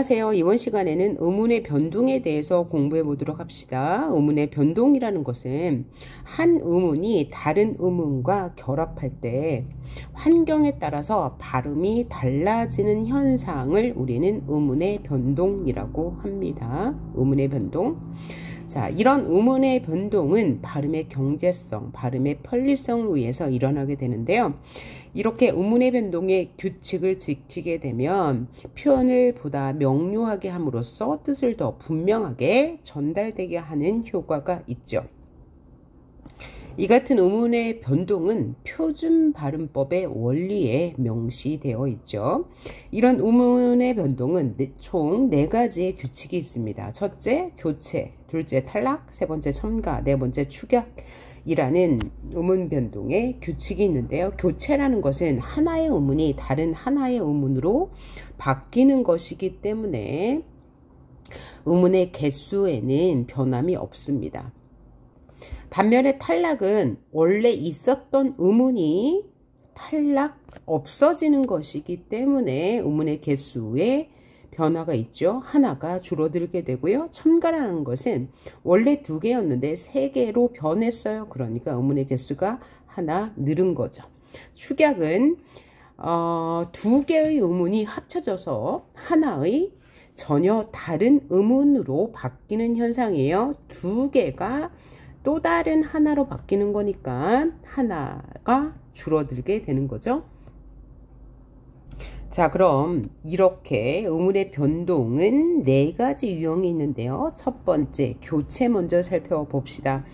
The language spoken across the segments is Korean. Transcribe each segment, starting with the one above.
안녕하세요. 이번 시간에는 음운의 변동에 대해서 공부해 보도록 합시다. 음운의 변동이라는 것은 한 음운이 다른 음운과 결합할 때 환경에 따라서 발음이 달라지는 현상을 우리는 음운의 변동이라고 합니다. 음운의 변동. 자, 이런 음운의 변동은 발음의 경제성, 발음의 편리성을 위해서 일어나게 되는데요. 이렇게 음운의 변동의 규칙을 지키게 되면 표현을 보다 명료하게 함으로써 뜻을 더 분명하게 전달되게 하는 효과가 있죠. 이 같은 음운의 변동은 표준 발음법의 원리에 명시되어 있죠. 이런 음운의 변동은 총 4가지의 규칙이 있습니다. 첫째, 교체, 둘째, 탈락, 세 번째, 첨가, 네 번째, 축약이라는 음운 변동의 규칙이 있는데요. 교체라는 것은 하나의 음운이 다른 하나의 음운으로 바뀌는 것이기 때문에 음운의 개수에는 변함이 없습니다. 반면에 탈락은 원래 있었던 음운이 탈락 없어지는 것이기 때문에 음운의 개수에 변화가 있죠. 하나가 줄어들게 되고요. 첨가라는 것은 원래 2개였는데 3개로 변했어요. 그러니까 음운의 개수가 하나 늘은 거죠. 축약은 2개의 음운이 합쳐져서 하나의 전혀 다른 음운으로 바뀌는 현상이에요. 2개가 또 다른 하나로 바뀌는 거니까 하나가 줄어들게 되는 거죠. 자, 그럼 이렇게 음운의 변동은 4가지 유형이 있는데요. 첫 번째, 교체 먼저 살펴봅시다.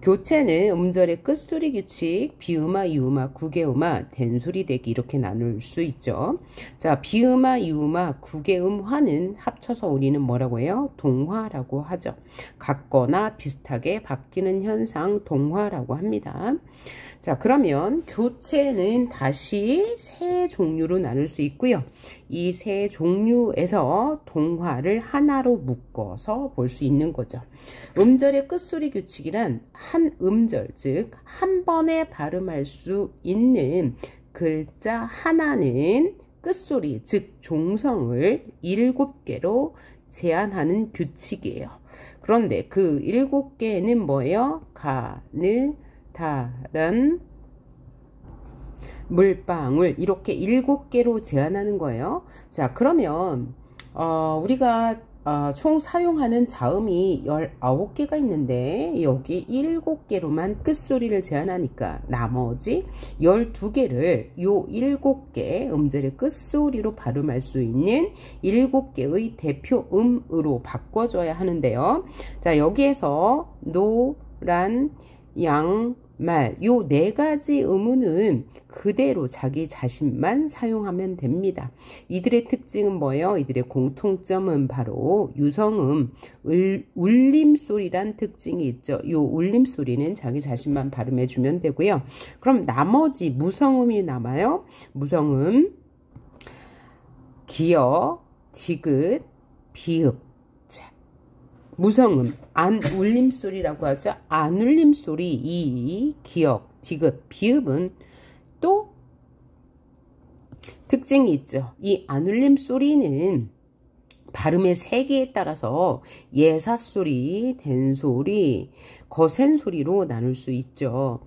교체는 음절의 끝소리 규칙, 비음화, 이음화, 구개음화, 된소리 대기 이렇게 나눌 수 있죠. 자, 비음화, 이음화, 구개음화는 합쳐서 우리는 뭐라고 해요? 동화라고 하죠. 같거나 비슷하게 바뀌는 현상 동화라고 합니다. 자, 그러면 교체는 다시 3종류로 나눌 수 있고요. 이 3종류에서 동화를 하나로 묶어서 볼 수 있는 거죠. 음절의 끝소리 규칙이란 한 음절, 즉 한 번에 발음할 수 있는 글자 하나는 끝소리, 즉 종성을 7개로 제한하는 규칙이에요. 그런데 그 7개는 뭐예요? 가느, 다란, 물방울 이렇게 7개로 제한하는 거예요. 자, 그러면 우리가 총 사용하는 자음이 19개가 있는데 여기 7개로만 끝소리를 제한하니까 나머지 12개를 요 7개 음절의 끝소리로 발음할 수 있는 7개의 대표음으로 바꿔줘야 하는데요. 자, 여기에서 노란, 양, 말, 요 4가지 음운은 그대로 자기 자신만 사용하면 됩니다. 이들의 특징은 뭐예요? 이들의 공통점은 바로 유성음, 울림소리란 특징이 있죠. 요 울림소리는 자기 자신만 발음해주면 되고요. 그럼 나머지 무성음이 남아요. 무성음, 기역, 디귿, 비읍. 무성음, 안 울림소리라고 하죠. 안 울림소리, 이, 기역, 디귿, 비읍은 또 특징이 있죠. 이 안 울림소리는 발음의 세계에 따라서 예사소리, 된소리, 거센소리로 나눌 수 있죠.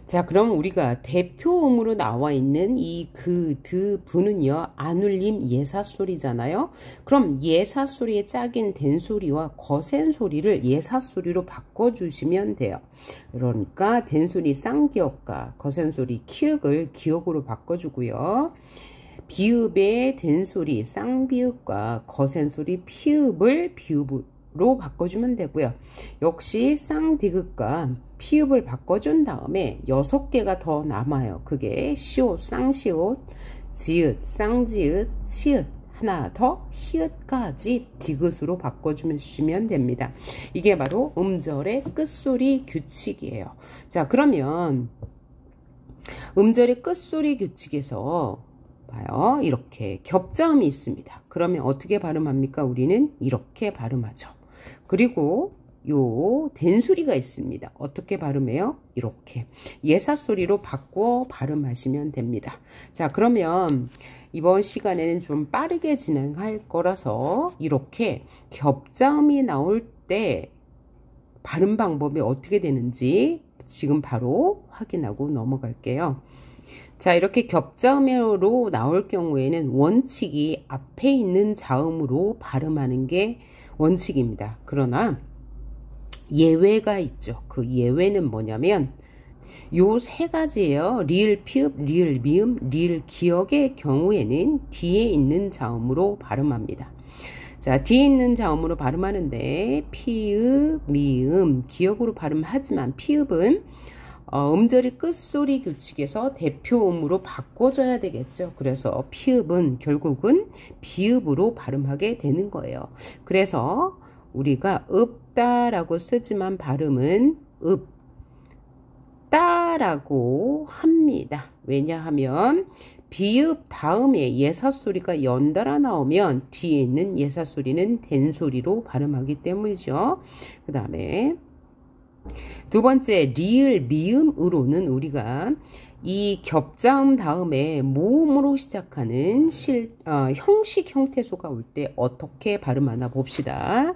자, 그럼 우리가 대표음으로 나와 있는 이 그, 드, 부는요, 안 울림 예사소리잖아요. 그럼 예사소리의 짝인 된소리와 거센소리를 예사소리로 바꿔주시면 돼요. 그러니까 된소리 쌍기역과 거센소리 키읔을 기역으로 바꿔주고요. 비읍의 된소리 쌍비읍과 거센소리 피읍을 비읍으로 바꿔주면 되고요. 역시 쌍디귿과 피읍을 바꿔준 다음에 6개가 더 남아요. 그게 시옷, 쌍시옷, 지읒, 쌍지읒, 치읒, 하나 더 히읗까지 디귿으로 바꿔주시면 됩니다. 이게 바로 음절의 끝소리 규칙이에요. 자, 그러면 음절의 끝소리 규칙에서 봐요. 이렇게 겹자음이 있습니다. 그러면 어떻게 발음합니까? 우리는 이렇게 발음하죠. 그리고 요 된소리가 있습니다. 어떻게 발음해요? 이렇게 예사소리로 바꾸어 발음하시면 됩니다. 자, 그러면 이번 시간에는 좀 빠르게 진행할 거라서 이렇게 겹자음이 나올 때 발음 방법이 어떻게 되는지 지금 바로 확인하고 넘어갈게요. 자, 이렇게 겹자음으로 나올 경우에는 원칙이 앞에 있는 자음으로 발음하는 게 원칙입니다. 그러나 예외가 있죠. 그 예외는 뭐냐면 요 세 가지예요. 리을 피읍, 리을 미음, 리을 기역의 경우에는 뒤에 있는 자음으로 발음합니다. 자, 뒤에 있는 자음으로 발음하는데 피읍, 미음, 기역으로 발음하지만 피읍은 음절이 끝소리 규칙에서 대표음으로 바꿔줘야 되겠죠. 그래서 피읍은 결국은 비읍으로 발음하게 되는 거예요. 그래서 우리가 읍다라고 쓰지만 발음은 읍다라고 합니다. 왜냐하면 비읍 다음에 예사소리가 연달아 나오면 뒤에 있는 예사소리는 된소리로 발음하기 때문이죠. 그 다음에 두 번째 리을 미음으로는 우리가 이 겹자음 다음에 모음으로 시작하는 형식 형태소가 올 때 어떻게 발음하나 봅시다.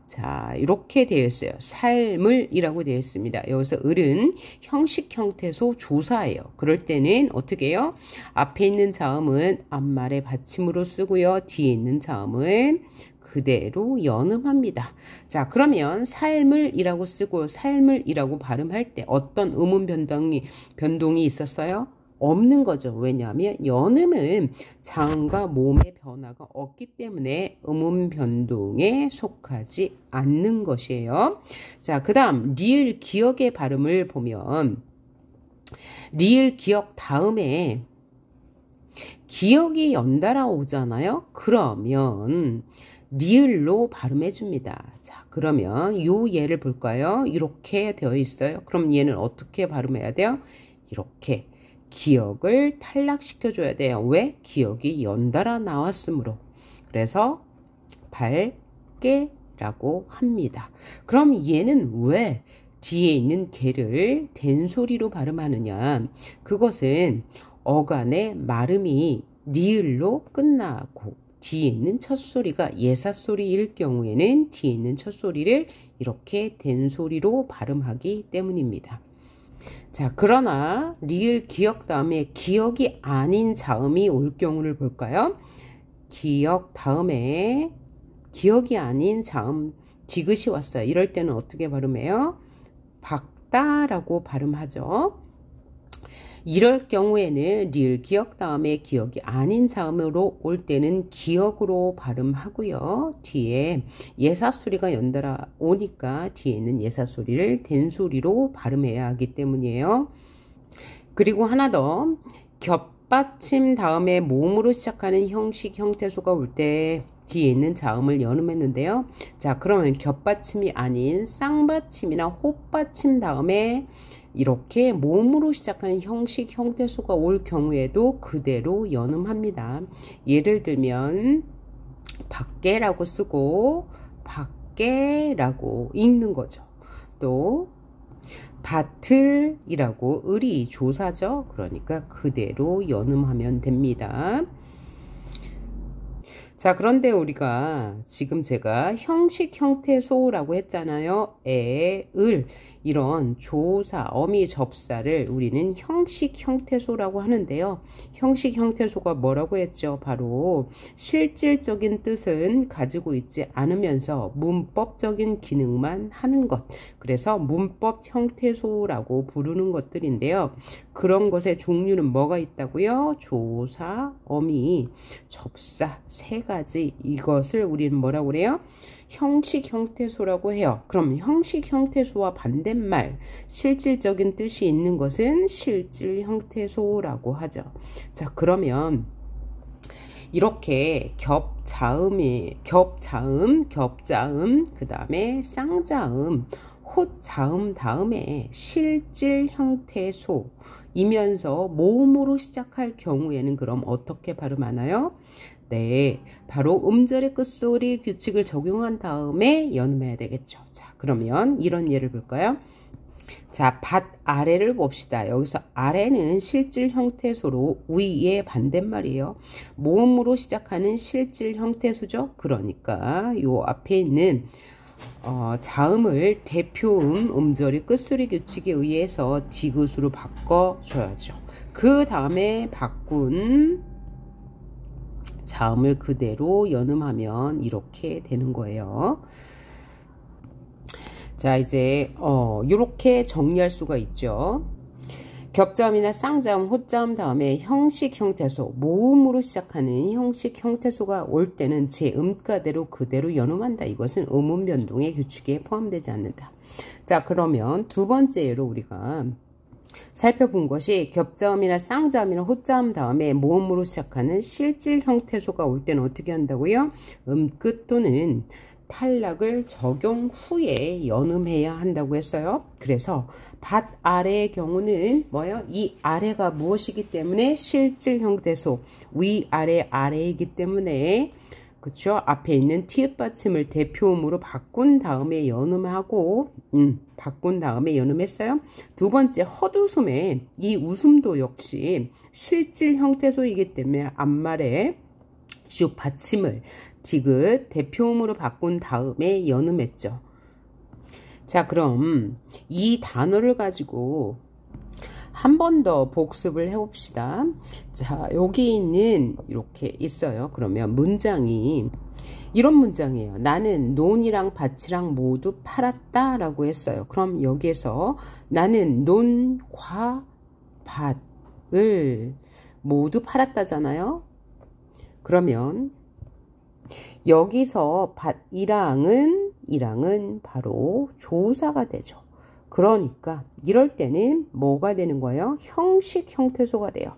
자, 이렇게 되어 있어요. 삶을 이라고 되어 있습니다. 여기서 을은 형식 형태소 조사예요. 그럴 때는 어떻게 해요? 앞에 있는 자음은 앞말의 받침으로 쓰고요. 뒤에 있는 자음은 그대로 연음합니다. 자, 그러면 삶을 이라고 쓰고 삶을 이라고 발음할 때 어떤 음운 변동이 있었어요? 없는 거죠. 왜냐하면 연음은 자음과 모음의 변화가 없기 때문에 음운 변동에 속하지 않는 것이에요. 자, 그 다음 리을 기역의 발음을 보면 리을 기역 다음에 기역이 연달아 오잖아요. 그러면 리을로 발음해 줍니다. 자, 그러면 요 예를 볼까요? 이렇게 되어 있어요. 그럼 얘는 어떻게 발음해야 돼요? 이렇게 기역을 탈락시켜 줘야 돼요. 왜? 기역이 연달아 나왔으므로. 그래서 밝게라고 합니다. 그럼 얘는 왜 뒤에 있는 개를 된소리로 발음하느냐? 그것은 어간의 발음이 리을로 끝나고 뒤에 있는 첫 소리가 예사소리일 경우에는 뒤에 있는 첫 소리를 이렇게 된소리로 발음하기 때문입니다. 자, 그러나 리을 기역 다음에 기역이 아닌 자음이 올 경우를 볼까요? 기역 다음에 기역이 아닌 자음 디귿이 왔어요. 이럴 때는 어떻게 발음해요? 박다라고 발음하죠. 이럴 경우에는 리을 기역 다음에 기역이 아닌 자음으로 올 때는 기역으로 발음하고요. 뒤에 예사소리가 연달아 오니까 뒤에 있는 예사소리를 된소리로 발음해야 하기 때문이에요. 그리고 하나 더, 겹받침 다음에 모음으로 시작하는 형식 형태소가 올 때 뒤에 있는 자음을 연음했는데요. 자, 그러면 겹받침이 아닌 쌍받침이나 호받침 다음에 이렇게 모음으로 시작하는 형식 형태소가 올 경우에도 그대로 연음합니다. 예를 들면 밖에라고 쓰고 밖에라고 읽는 거죠. 또 밭을이라고 을이 조사죠. 그러니까 그대로 연음하면 됩니다. 자, 그런데 우리가 지금 제가 형식 형태소라고 했잖아요. 에, 을 이런 조사, 어미, 접사를 우리는 형식 형태소라고 하는데요. 형식 형태소가 뭐라고 했죠? 바로 실질적인 뜻은 가지고 있지 않으면서 문법적인 기능만 하는 것. 그래서 문법 형태소라고 부르는 것들인데요. 그런 것의 종류는 뭐가 있다고요? 조사, 어미, 접사 세 가지. 이것을 우리는 뭐라고 그래요? 형식 형태소라고 해요. 그럼 형식 형태소와 반대말 실질적인 뜻이 있는 것은 실질 형태소라고 하죠. 자, 그러면 이렇게 겹자음, 그 다음에 쌍자음, 호자음 다음에 실질 형태소 이면서 모음으로 시작할 경우에는 그럼 어떻게 발음하나요? 네, 바로 음절의 끝소리 규칙을 적용한 다음에 연음해야 되겠죠. 자, 자, 그러면 이런 예를 볼까요? 자, 밭 아래를 봅시다. 여기서 아래는 실질 형태소로 위의 반대말이에요. 모음으로 시작하는 실질 형태소죠. 그러니까 요 앞에 있는 자음을 대표음 음절의 끝소리 규칙에 의해서 디귿으로 바꿔줘야죠. 그 다음에 바꾼 자음을 그대로 연음하면 이렇게 되는 거예요. 자, 이제 이렇게 정리할 수가 있죠. 겹자음이나 쌍자음, 호자음 다음에 형식 형태소, 모음으로 시작하는 형식 형태소가 올 때는 제 음가대로 그대로 연음한다. 이것은 음운 변동의 규칙에 포함되지 않는다. 자, 그러면 두 번째 예로 우리가 살펴본 것이 겹자음이나 쌍자음이나 호자음 다음에 모음으로 시작하는 실질 형태소가 올 때는 어떻게 한다고요? 음끝 또는 탈락을 적용 후에 연음해야 한다고 했어요. 그래서 밭 아래의 경우는 뭐예요? 이 아래가 무엇이기 때문에 실질 형태소, 위 아래 아래이기 때문에 그렇죠? 앞에 있는 티읕 받침을 대표음으로 바꾼 다음에 연음하고 바꾼 다음에 연음했어요. 두 번째 헛웃음에 이 웃음도 역시 실질 형태소이기 때문에 앞말에 슉 받침을 디귿 대표음으로 바꾼 다음에 연음했죠. 자, 그럼 이 단어를 가지고 한 번 더 복습을 해봅시다. 자, 여기 있는 이렇게 있어요. 그러면 문장이 이런 문장이에요. 나는 논이랑 밭이랑 모두 팔았다 라고 했어요. 그럼 여기에서 나는 논과 밭을 모두 팔았다잖아요. 그러면 여기서 이랑은 바로 조사가 되죠. 그러니까 이럴 때는 뭐가 되는 거예요? 형식 형태소가 돼요.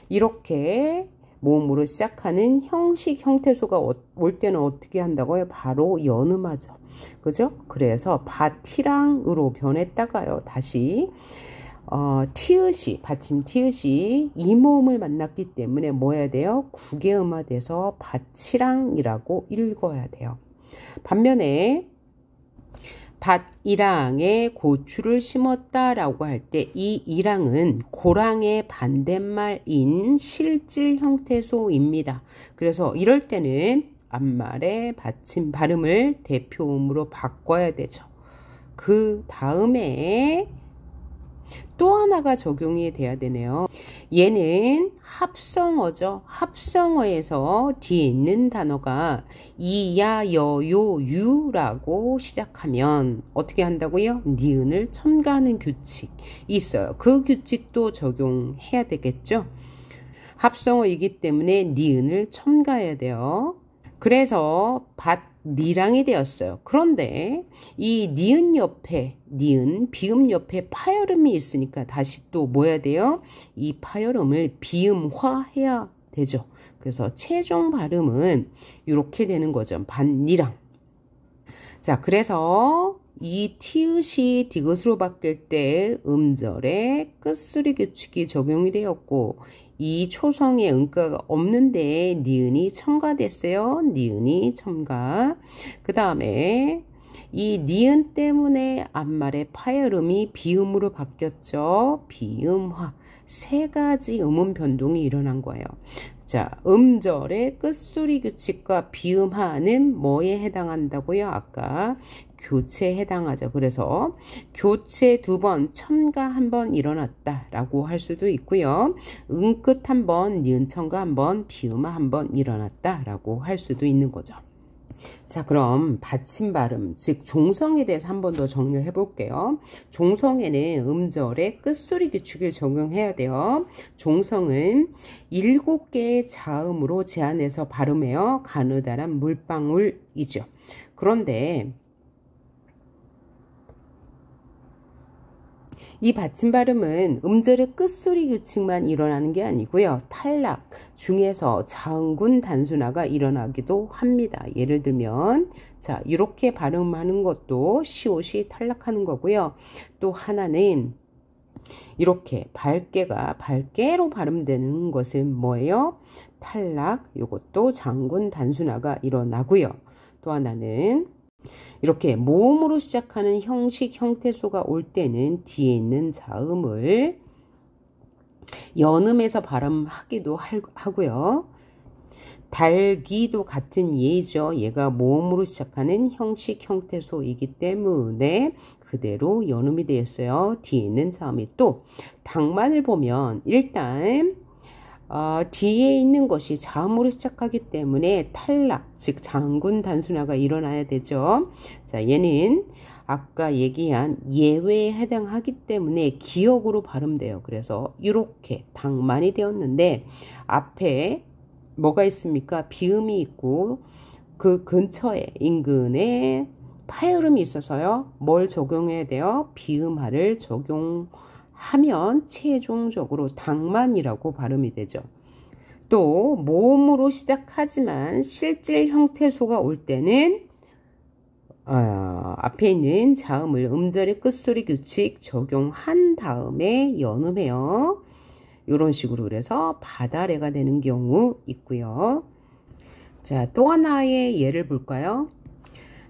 이렇게 모음으로 시작하는 형식 형태소가 올 때는 어떻게 한다고요? 바로 연음하죠. 그죠? 그래서 밭이랑으로 변했다가요. 다시 티읕이 받침 티읕이 이 모음을 만났기 때문에 뭐 해야 돼요? 국외음화돼서 밭이랑이라고 읽어야 돼요. 반면에 밭이랑에 고추를 심었다라고 할 때 이 이랑은 고랑의 반대말인 실질 형태소입니다. 그래서 이럴 때는 앞말의 받침 발음을 대표음으로 바꿔야 되죠. 그 다음에 또 하나가 적용이 돼야 되네요. 얘는 합성어죠. 합성어에서 뒤에 있는 단어가 이, 야, 여, 요, 유라고 시작하면 어떻게 한다고요? 니은을 첨가하는 규칙이 있어요. 그 규칙도 적용해야 되겠죠. 합성어이기 때문에 니은을 첨가해야 돼요. 그래서 니랑이 되었어요. 그런데 이 니은 옆에 니은 비음 옆에 파열음이 있으니까 다시 또 뭐 해야 돼요? 이 파열음을 비음화해야 되죠. 그래서 최종 발음은 이렇게 되는 거죠. 밭니랑. 자, 그래서 이 티읕이 디귿으로 바뀔 때 음절에 끝소리 규칙이 적용이 되었고 이 초성에 음가가 없는데 니은이 첨가됐어요. 니은이 첨가. 그 다음에 이 니은 때문에 앞말의 파열음이 비음으로 바뀌었죠. 비음화. 세 가지 음운 변동이 일어난 거예요. 자, 음절의 끝소리 규칙과 비음화는 뭐에 해당한다고요? 아까 교체에 해당하죠. 그래서 교체 2번, 첨가 1번 일어났다라고 할 수도 있고요. 음끝 1번, 니은 첨가 1번, 비음화 1번 일어났다라고 할 수도 있는 거죠. 자, 그럼 받침 발음, 즉 종성에 대해서 한 번 더 정리를 해볼게요. 종성에는 음절의 끝소리 규칙을 적용해야 돼요. 종성은 7개의 자음으로 제한해서 발음해요. 가느다란 물방울이죠. 그런데 이 받침 발음은 음절의 끝소리 규칙만 일어나는 게 아니고요. 탈락 중에서 자음군 단순화가 일어나기도 합니다. 예를 들면 자, 이렇게 발음하는 것도 시옷이 탈락하는 거고요. 또 하나는 이렇게 발개가 발개로 발음되는 것은 뭐예요? 탈락, 이것도 자음군 단순화가 일어나고요. 또 하나는 이렇게 모음으로 시작하는 형식 형태소가 올 때는 뒤에 있는 자음을 연음해서 발음하기도 하고요. 달기도 같은 예죠. 얘가 모음으로 시작하는 형식 형태소이기 때문에 그대로 연음이 되었어요. 뒤에 있는 자음이. 또 닭만을 보면 일단 뒤에 있는 것이 자음으로 시작하기 때문에 탈락, 즉 장군 단순화가 일어나야 되죠. 자, 얘는 아까 얘기한 예외에 해당하기 때문에 기역으로 발음돼요. 그래서 이렇게 닭만이 되었는데 앞에 뭐가 있습니까? 비음이 있고 그 근처에 인근에 파열음이 있어서요. 뭘 적용해야 돼요? 비음하를 적용하면 최종적으로 닭만이라고 발음이 되죠. 또 모음으로 시작하지만 실질 형태소가 올 때는 앞에 있는 자음을 음절의 끝소리 규칙 적용한 다음에 연음해요. 이런 식으로 그래서 바다래가 되는 경우 있고요. 자, 또 하나의 예를 볼까요?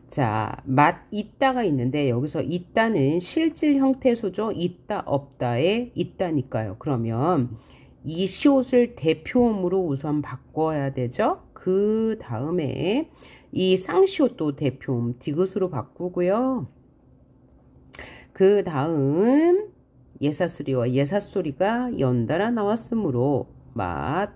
자, 맛 있다가 있는데 여기서 있다는 실질 형태소죠. 있다 없다에 있다니까요. 그러면 이 시옷을 대표음으로 우선 바꿔야 되죠. 그 다음에 이 쌍시옷도 대표음 디귿으로 바꾸고요. 그 다음 예사소리와 예사소리가 연달아 나왔으므로 맛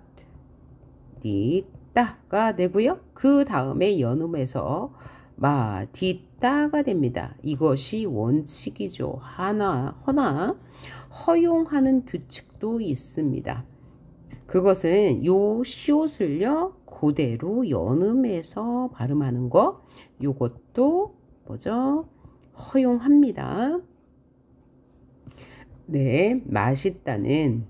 있다가 되고요. 그 다음에 연음해서 맛있다가 됩니다. 이것이 원칙이죠. 허나 허용하는 규칙도 있습니다. 그것은 요 시옷을요 그대로 연음해서 발음하는 거, 요것도 뭐죠? 허용합니다. 네, 맛있다는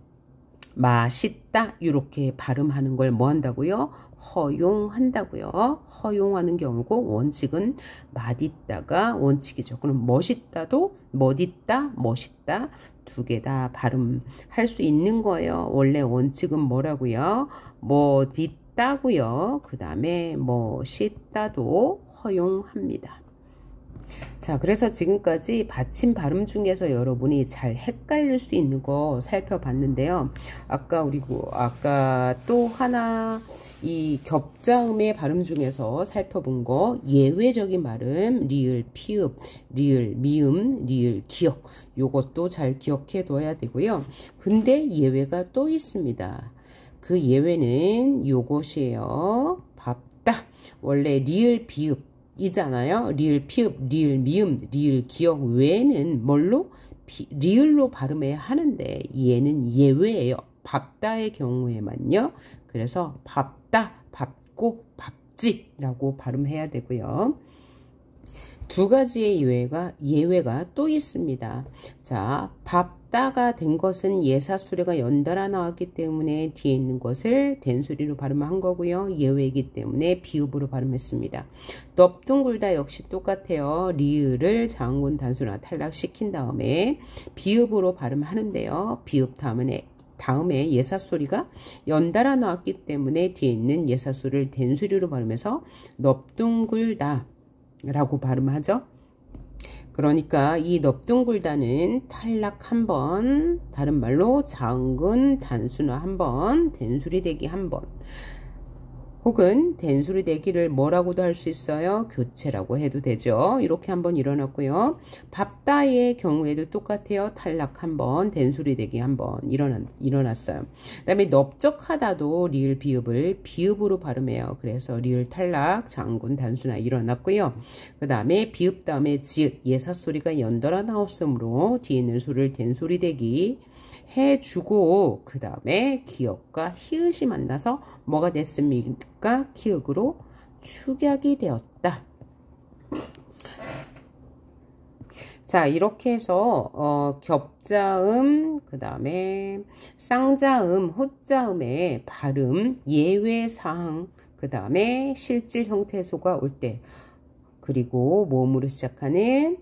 맛있다 이렇게 발음하는 걸 뭐 한다고요? 허용한다고요. 허용하는 경우고 원칙은 맛있다가 원칙이죠. 그럼 멋있다도 멋있다, 멋있다 두 개 다 발음할 수 있는 거예요. 원래 원칙은 뭐라고요? 멋있다고요. 그 다음에 멋있다도 허용합니다. 자, 그래서 지금까지 받침 발음 중에서 여러분이 잘 헷갈릴 수 있는 거 살펴봤는데요. 아까 또 하나 이 겹자음의 발음 중에서 살펴본 거 예외적인 발음 리을, 피읍, 리을, 미음, 리을, 기역 요것도 잘 기억해 둬야 되고요. 근데 예외가 또 있습니다. 그 예외는 요것이에요. 밥다. 원래 리을, 비읍 이잖아요. 리을, 피읍, 리을, 미음, 리을, 기역 외에는 뭘로? 리을로 발음해야 하는데 얘는 예외예요. 밥다의 경우에만요. 그래서 밥다, 밥고, 밥지라고 발음해야 되고요. 두 가지의 예외가 또 있습니다. 자, 밥다가 된 것은 예사소리가 연달아 나왔기 때문에 뒤에 있는 것을 된소리로 발음한 거고요. 예외이기 때문에 비읍으로 발음했습니다. 넙둥굴다 역시 똑같아요. 리을을 장군 단순화 탈락시킨 다음에 비읍으로 발음하는데요. 비읍 다음에 예사소리가 연달아 나왔기 때문에 뒤에 있는 예사소리를 된소리로 발음해서 넙둥굴다 라고 발음하죠. 그러니까 이 넙둥굴다는 탈락 한 번, 다른 말로 장군 단순화 한 번, 된소리 대기 한 번, 혹은 된소리 대기를 뭐라고도 할 수 있어요. 교체라고 해도 되죠. 이렇게 한번 일어났고요. 밥다의 경우에도 똑같아요. 탈락 한 번, 된소리 대기 한 번 일어났어요. 그 다음에 넓적하다도 리을 비읍을 비읍으로 발음해요. 그래서 리을 탈락, 장군 단순화 일어났고요. 그 다음에 비읍 다음에 지읒, 예사소리가 연달아 나왔으므로 뒤에 있는 소리를 된소리 대기 해주고 그 다음에 기역과 히읗이 만나서 뭐가 됐습니까? 기역으로 축약이 되었다. 자, 이렇게 해서 겹자음, 그 다음에 쌍자음, 호자음의 발음, 예외사항, 그 다음에 실질 형태소가 올 때, 그리고 모음으로 시작하는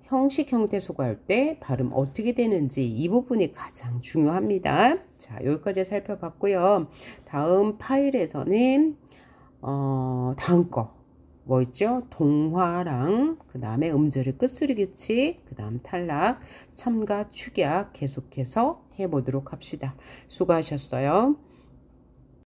형식 형태소가 할 때 발음 어떻게 되는지 이 부분이 가장 중요합니다. 자, 여기까지 살펴봤고요. 다음 파일에서는 다음 거 뭐 있죠? 동화랑 그 다음에 음절의 끝소리 규칙, 그 다음 탈락, 첨가, 축약 계속해서 해보도록 합시다. 수고하셨어요.